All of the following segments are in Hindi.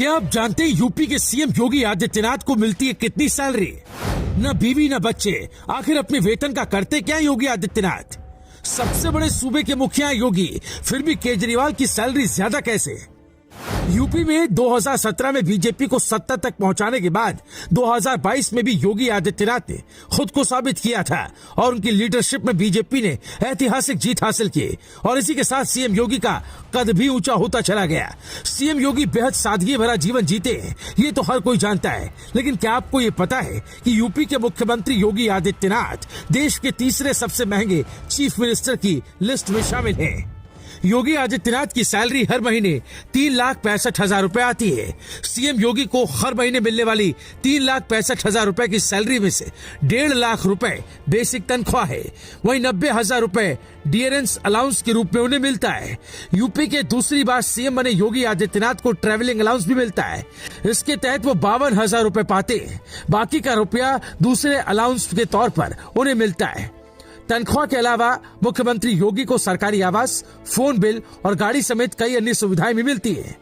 क्या आप जानते हैं यूपी के सीएम योगी आदित्यनाथ को मिलती है कितनी सैलरी? न बीवी न बच्चे, आखिर अपने वेतन का करते क्या योगी आदित्यनाथ? सबसे बड़े सूबे के मुखिया योगी, फिर भी केजरीवाल की सैलरी ज्यादा कैसे? यूपी में 2017 में बीजेपी को सत्ता तक पहुंचाने के बाद 2022 में भी योगी आदित्यनाथ ने खुद को साबित किया था और उनकी लीडरशिप में बीजेपी ने ऐतिहासिक जीत हासिल की और इसी के साथ सीएम योगी का कद भी ऊंचा होता चला गया। सीएम योगी बेहद सादगी भरा जीवन जीते हैं, ये तो हर कोई जानता है, लेकिन क्या आपको ये पता है कि यूपी के मुख्यमंत्री योगी आदित्यनाथ देश के तीसरे सबसे महंगे चीफ मिनिस्टर की लिस्ट में शामिल हैं? योगी आदित्यनाथ की सैलरी हर महीने 3,65,000 रुपए आती है। सीएम योगी को हर महीने मिलने वाली 3,65,000 रुपए की सैलरी में से 1.5 लाख रुपए बेसिक तनख्वाह है, वहीं 90,000 रुपए डियरेंस अलाउंस के रूप में उन्हें मिलता है। यूपी के दूसरी बार सीएम बने योगी आदित्यनाथ को ट्रैवलिंग अलाउंस भी मिलता है। इसके तहत वो 52,000 रुपए पाते हैं। बाकी का रुपया दूसरे अलाउंस के तौर पर उन्हें मिलता है। तनख्वाह के अलावा मुख्यमंत्री योगी को सरकारी आवास, फोन बिल और गाड़ी समेत कई अन्य सुविधाएं भी मिलती है।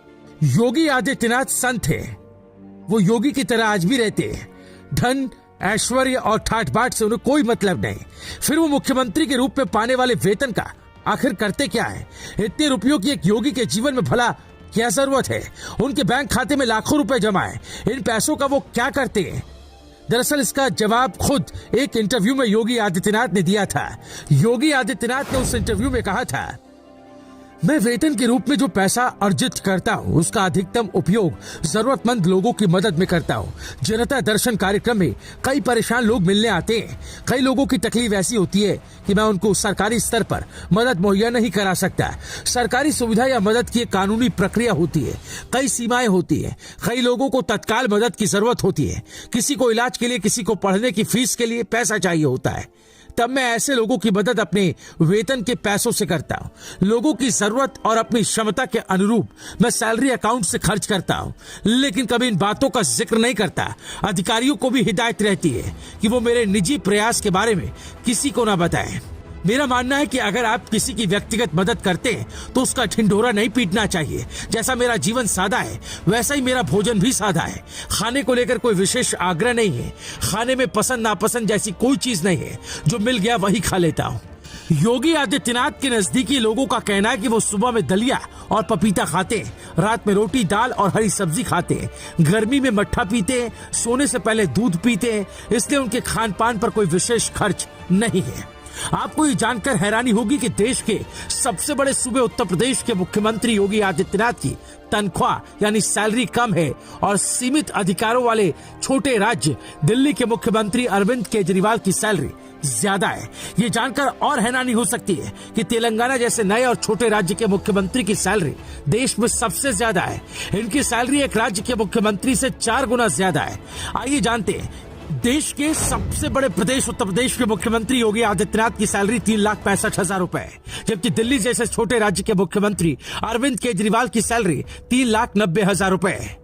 योगी आदित्यनाथ संत हैं। वो योगी की तरह आज भी रहते हैं। धन, ऐश्वर्य और ठाट बाट से उन्हें कोई मतलब नहीं। फिर वो मुख्यमंत्री के रूप में पाने वाले वेतन का आखिर करते क्या है? इतने रुपयों की एक योगी के जीवन में भला क्या जरूरत है? उनके बैंक खाते में लाखों रुपए जमा है। इन पैसों का वो क्या करते हैं? दरअसल इसका जवाब खुद एक इंटरव्यू में योगी आदित्यनाथ ने दिया था। योगी आदित्यनाथ ने उस इंटरव्यू में कहा था, मैं वेतन के रूप में जो पैसा अर्जित करता हूँ उसका अधिकतम उपयोग जरूरतमंद लोगों की मदद में करता हूँ। जनता दर्शन कार्यक्रम में कई परेशान लोग मिलने आते हैं। कई लोगों की तकलीफ ऐसी होती है कि मैं उनको सरकारी स्तर पर मदद मुहैया नहीं करा सकता। सरकारी सुविधा या मदद की एक कानूनी प्रक्रिया होती है, कई सीमाएं होती है। कई लोगों को तत्काल मदद की जरूरत होती है। किसी को इलाज के लिए, किसी को पढ़ने की फीस के लिए पैसा चाहिए होता है। तब मैं ऐसे लोगों की मदद अपने वेतन के पैसों से करता हूँ। लोगों की जरूरत और अपनी क्षमता के अनुरूप मैं सैलरी अकाउंट से खर्च करता हूँ, लेकिन कभी इन बातों का जिक्र नहीं करता। अधिकारियों को भी हिदायत रहती है कि वो मेरे निजी प्रयास के बारे में किसी को ना बताएं। मेरा मानना है कि अगर आप किसी की व्यक्तिगत मदद करते हैं तो उसका ढिंढोरा नहीं पीटना चाहिए। जैसा मेरा जीवन सादा है वैसा ही मेरा भोजन भी सादा है। खाने को लेकर कोई विशेष आग्रह नहीं है। खाने में पसंद नापसंद जैसी कोई चीज नहीं है। जो मिल गया वही खा लेता हूँ। योगी आदित्यनाथ के नजदीकी लोगों का कहना है कि वो सुबह में दलिया और पपीता खाते हैं, रात में रोटी, दाल और हरी सब्जी खाते हैं, गर्मी में मट्ठा पीते हैं, सोने से पहले दूध पीते हैं। इसलिए उनके खान पान पर कोई विशेष खर्च नहीं है। आपको ये जानकर हैरानी होगी कि देश के सबसे बड़े सूबे उत्तर प्रदेश के मुख्यमंत्री योगी आदित्यनाथ की तनख्वाह यानी सैलरी कम है और सीमित अधिकारों वाले छोटे राज्य दिल्ली के मुख्यमंत्री अरविंद केजरीवाल की सैलरी ज्यादा है। ये जानकर और हैरानी हो सकती है कि तेलंगाना जैसे नए और छोटे राज्य के मुख्यमंत्री की सैलरी देश में सबसे ज्यादा है। इनकी सैलरी एक राज्य के मुख्यमंत्री से 4 गुना ज्यादा है। आइए जानते हैं। देश के सबसे बड़े प्रदेश उत्तर प्रदेश के मुख्यमंत्री योगी आदित्यनाथ की सैलरी 3,65,000 रुपए है, जबकि दिल्ली जैसे छोटे राज्य के मुख्यमंत्री अरविंद केजरीवाल की सैलरी 3,90,000 रुपए है।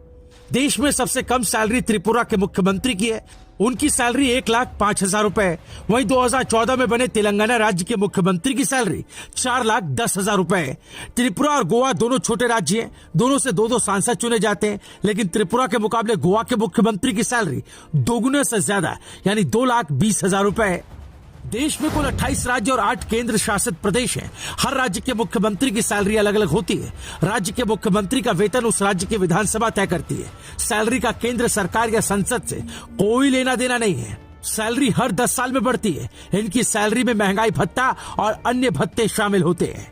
देश में सबसे कम सैलरी त्रिपुरा के मुख्यमंत्री की है, उनकी सैलरी 1,05,000 रुपए। वहीं 2014 में बने तेलंगाना राज्य के मुख्यमंत्री की सैलरी 4,10,000 रुपए। त्रिपुरा और गोवा दोनों छोटे राज्य हैं, दोनों से 2-2 सांसद चुने जाते हैं, लेकिन त्रिपुरा के मुकाबले गोवा के मुख्यमंत्री की सैलरी 2 गुने से ज्यादा यानी 2,20,000 रुपए। देश में कुल 28 राज्य और 8 केंद्र शासित प्रदेश हैं। हर राज्य के मुख्यमंत्री की सैलरी अलग अलग होती है। राज्य के मुख्यमंत्री का वेतन उस राज्य की विधानसभा तय करती है। सैलरी का केंद्र सरकार या संसद से कोई लेना देना नहीं है। सैलरी हर 10 साल में बढ़ती है। इनकी सैलरी में महंगाई भत्ता और अन्य भत्ते शामिल होते हैं।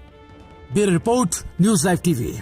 Bureau report, news live TV.